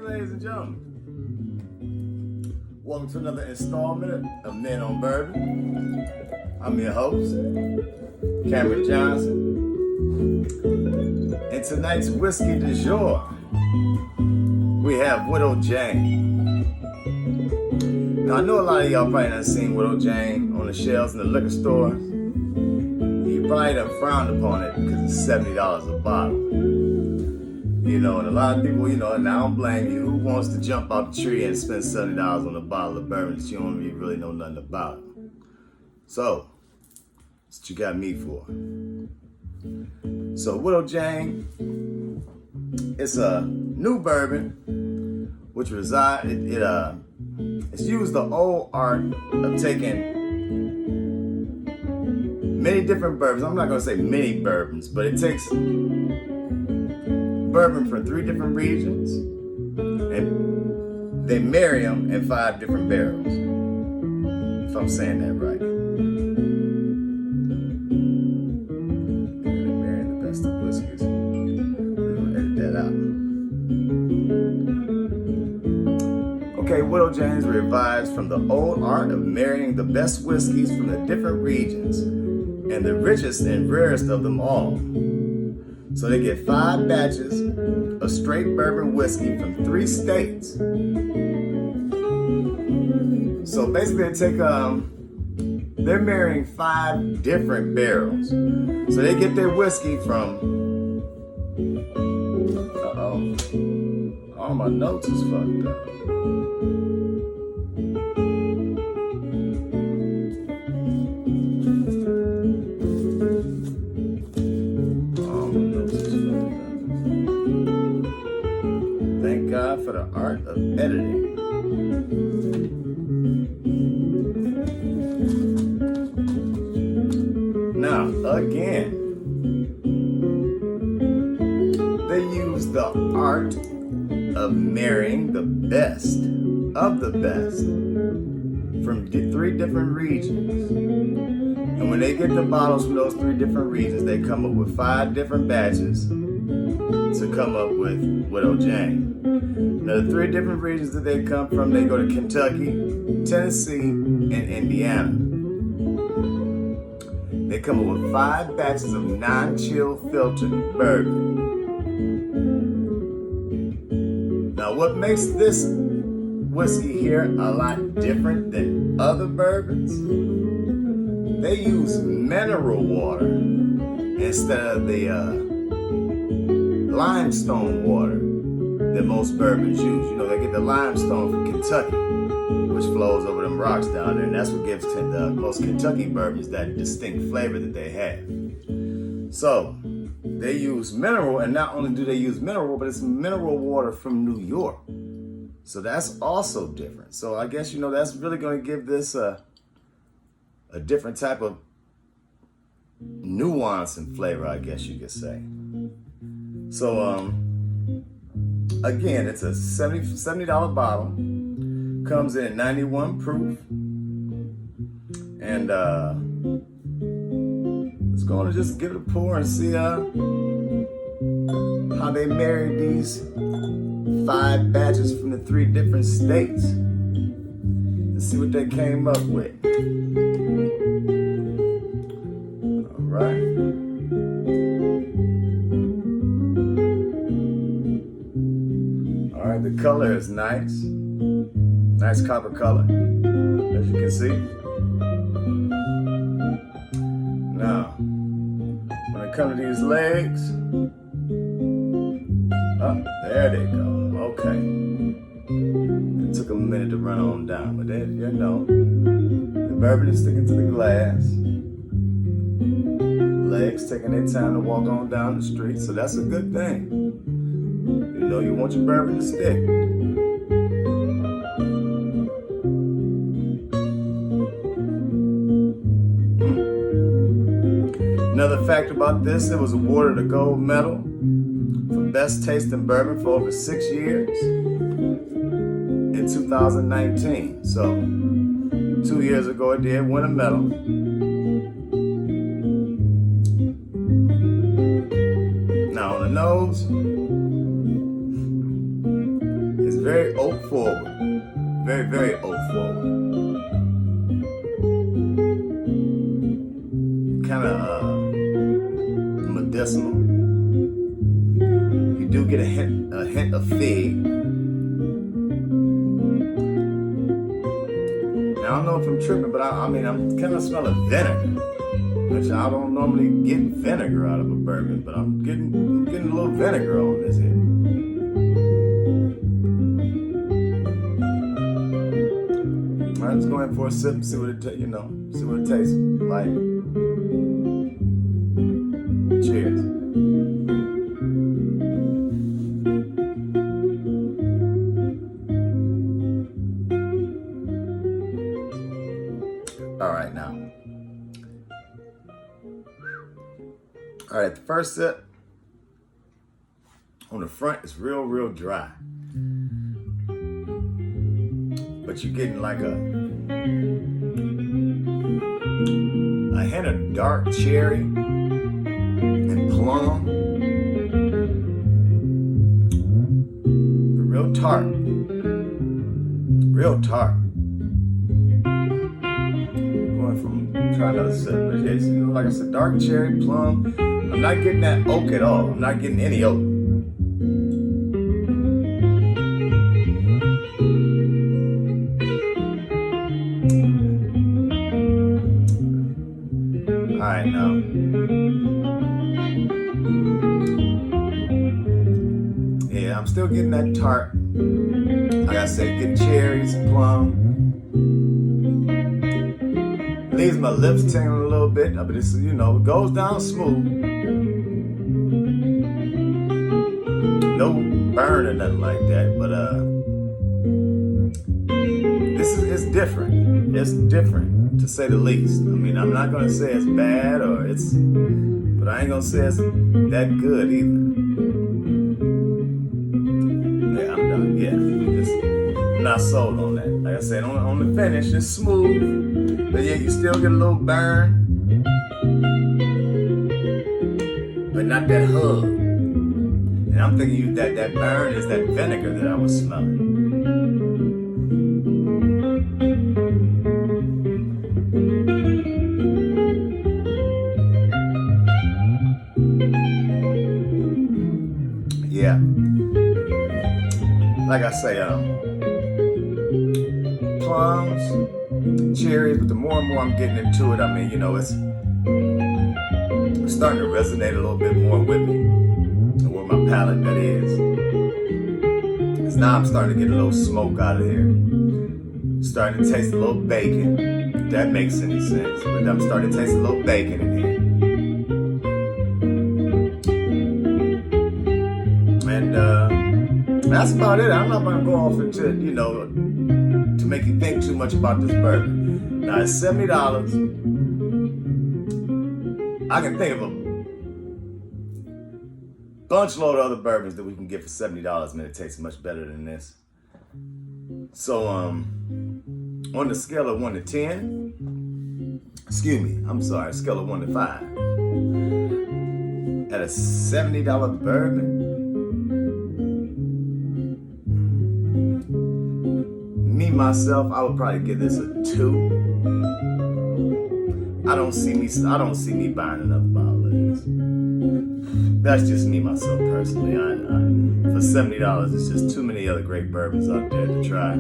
ladies and gentlemen. Welcome to another installment of Men on Bourbon. I'm your host, Cameron Johnson. And tonight's whiskey du jour, we have Widow Jane. Now, I know a lot of y'all probably done seen Widow Jane on the shelves in the liquor stores. You probably done frowned upon it because it's $70 a bottle. You know, and a lot of people, and I don't blame you, who wants to jump off the tree and spend $70 on a bottle of bourbon that you don't even really know nothing about? So, that's what you got me for. So, Widow Jane, it's a new bourbon, which it's used the old art of taking many different bourbons. I'm not going to say many bourbons, but it takes bourbon from 3 different regions, and they marry them in 5 different barrels, if I'm saying that right. They're marrying the best of whiskeys. We're gonna edit that out. Okay, Widow Jane's revised from the old art of marrying the best whiskeys from the different regions, and the richest and rarest of them all. So they get 5 batches of straight bourbon whiskey from 3 states. So basically they take, they're marrying 5 different barrels. So they get their whiskey from, all my notes is fucked up. Thank God for the art of editing. Now, again, they use the art of marrying the best of the best from 3 different regions. And when they get the bottles from those 3 different regions, they come up with 5 different batches to come up with Widow Jane. Now, the 3 different regions that they come from, they go to Kentucky, Tennessee, and Indiana. They come up with 5 batches of non-chill filtered bourbon. Now, what makes this whiskey here a lot different than other bourbons? They use mineral water instead of the limestone water that most bourbons use. They get the limestone from Kentucky, which flows over them rocks down there, and that's what gives most Kentucky bourbons that distinct flavor that they have. So they use mineral, and not only do they use mineral, but it's mineral water from New York. So that's also different. So I guess that's really going to give this a different type of nuance and flavor, I guess you could say. So again, it's a $70 bottle, comes in at 91 proof, and let's go on and just give it a pour and see how they married these 5 batches from the 3 different states and see what they came up with. All right. All right, the color is nice. Nice copper color, as you can see. Now, when it comes to these legs, there they go. Okay. It took a minute to run on down, but then, the bourbon is sticking to the glass. Legs taking their time to walk on down the street, so that's a good thing. You want your bourbon to stick. Another fact about this, it was awarded a gold medal for best tasting bourbon for over 6 years in 2019. So 2 years ago it did win a medal. Now on the nose, very oak forward. Very, very oak forward. Kind of medicinal. You do get a hint of fig. Now, I don't know if I'm tripping, but I mean, I'm kind of smelling vinegar, which I don't normally get vinegar out of a bourbon, but I'm getting a little vinegar on this here. All right, let's go in for a sip and see what it tastes like. Cheers. All right, now. All right, the first sip on the front is real, real dry. But you're getting like a hint of dark cherry and plum. But real tart. Real tart. Going from, try another sip. But it's, like I said, dark cherry, plum. I'm not getting that oak at all. I'm not getting any oak. Alright, now. Yeah, I'm still getting that tart. Like I said, getting cherries, plum. Leaves my lips tingling a little bit, but it's, it goes down smooth. No burn or nothing like that, but it's different. It's different, to say the least. I mean, I'm not gonna say it's bad but I ain't gonna say it's that good either. Yeah, I'm done. Yeah, I'm not sold on that. Like I said, on the finish, it's smooth, but yeah, you still get a little burn, but not that hug. And I'm thinking that burn is that vinegar that I was smelling. Yeah. Like I say, plums, cherries, but the more and more I'm getting into it, I mean, it's starting to resonate a little bit more with me. Where my palate that is. Because now I'm starting to get a little smoke out of here. Starting to taste a little bacon, if that makes any sense. But I'm starting to taste a little bacon in here. And that's about it. I'm not going to go off into, to make you think too much about this bourbon. Now it's $70. I can think of a bunch load of other bourbons that we can get for $70, man. It tastes much better than this. So, on the scale of 1 to 10, scale of 1 to 5, at a $70 bourbon, me, myself, I would probably give this a 2. I don't see me buying another bottle of this. That's just me, myself, personally. For $70, it's just too many other great bourbons out there to try.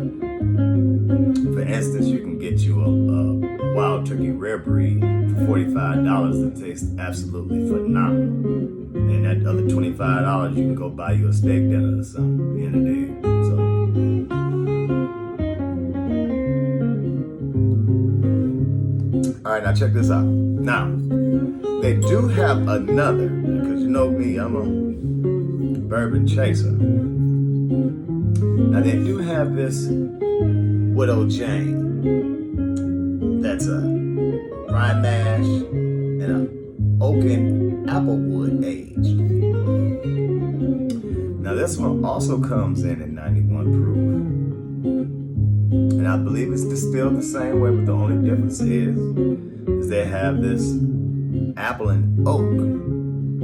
For instance, you can get you a Wild Turkey Rare Breed for $45 that tastes absolutely phenomenal. And that other $25, you can go buy you a steak dinner or something at the end of the day. All right, now check this out. Now, they do have another, because you know me, I'm a bourbon chaser. Now, they do have this Widow Jane. That's a rye mash and an oak and applewood aged. Now, this one also comes in at 91 proof. And I believe it's distilled the same way, but the only difference is they have this apple and oak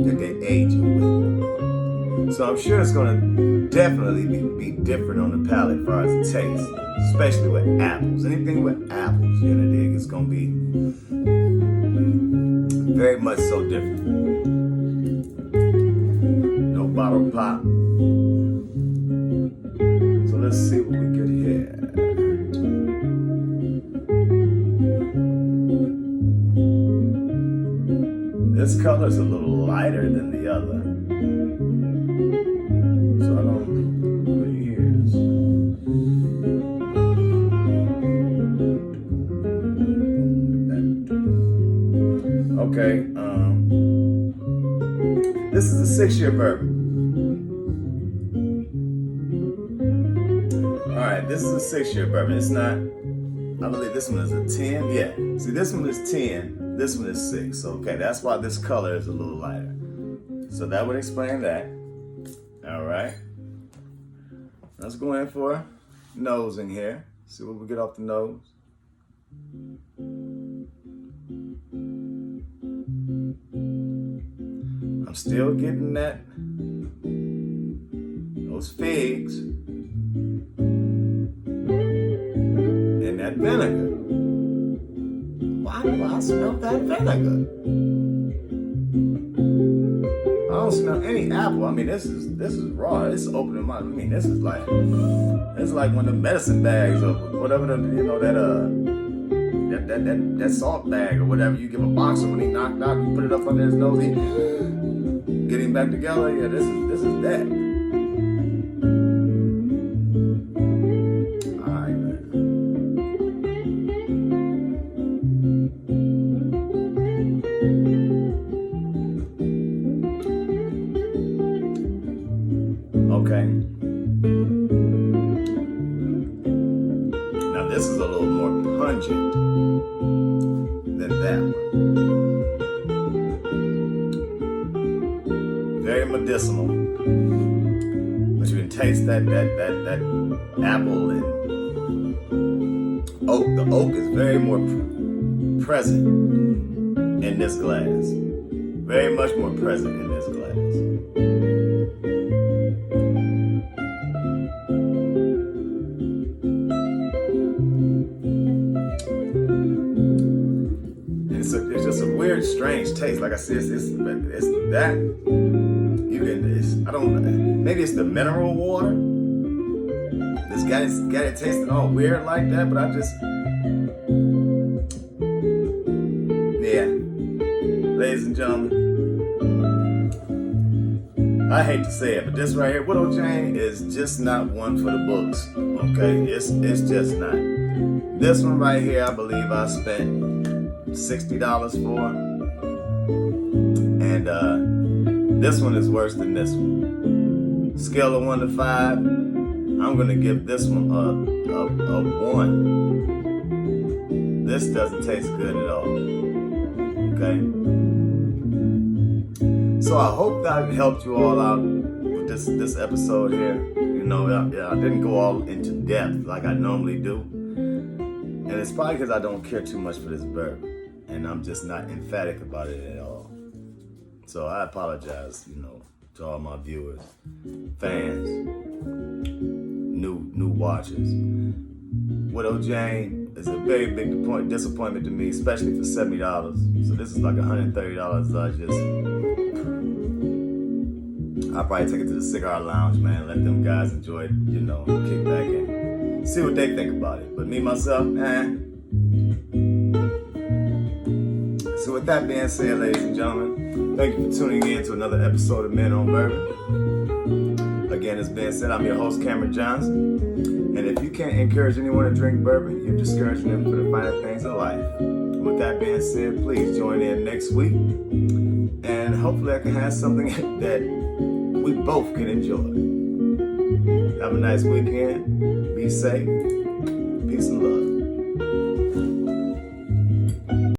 that they age it with. So I'm sure it's gonna definitely be different on the palate as far as the taste, especially with apples. Anything with apples, you know, dig, it's gonna be very much so different. No bottle pop. So let's see what we get here. This color is a little lighter than the other. So I don't know what it is. Okay, this is a 6-year bourbon. All right, this is a 6-year bourbon. It's not, I believe this one is a 10. Yeah, see, this one is 10. This one is 6. So, okay, that's why this color is a little lighter. So that would explain that. All right. Let's go in for nose in here. See what we get off the nose. I'm still getting those figs and that vinegar. Why do I smell that vinegar? I don't smell any apple. I mean, this is raw. It's opening my. I mean, this is like one of the medicine bags or whatever that salt bag or whatever you give a boxer when he knocked out. You put it up under his nose. He get him back together. Yeah, this is that. Okay. Now this is a little more pungent than that one. Very medicinal. But you can taste that apple and oak. The oak is very more present in this glass. Very much more present in this glass. It's just a weird, strange taste. Like I said, it's that you can. I don't. Maybe it's the mineral water. This got it tasting all weird like that, but I just, yeah. Ladies and gentlemen, I hate to say it, but this right here, Widow Jane, is just not one for the books. Okay, it's just not. This one right here, I believe I spent $60 for, and this one is worse than this one. Scale of 1 to 5, I'm gonna give this one a 1. This doesn't taste good at all. Okay. So I hope that helped you all out with this episode here. You know, I didn't go all into depth like I normally do, and it's probably because I don't care too much for this bourbon. And I'm just not emphatic about it at all. So I apologize, to all my viewers, fans, new watchers. Widow Jane is a very big disappointment to me, especially for $70. So this is like $130. I'll probably take it to the cigar lounge, man. Let them guys enjoy it, kick back and see what they think about it. But me, myself, So with that being said, ladies and gentlemen, thank you for tuning in to another episode of Men on Bourbon. Again, as being said, I'm your host, Cameron Johnson. And if you can't encourage anyone to drink bourbon, you're discouraging them for the finer things of life. With that being said, please join in next week. And hopefully I can have something that we both can enjoy. Have a nice weekend. Be safe. Peace and love.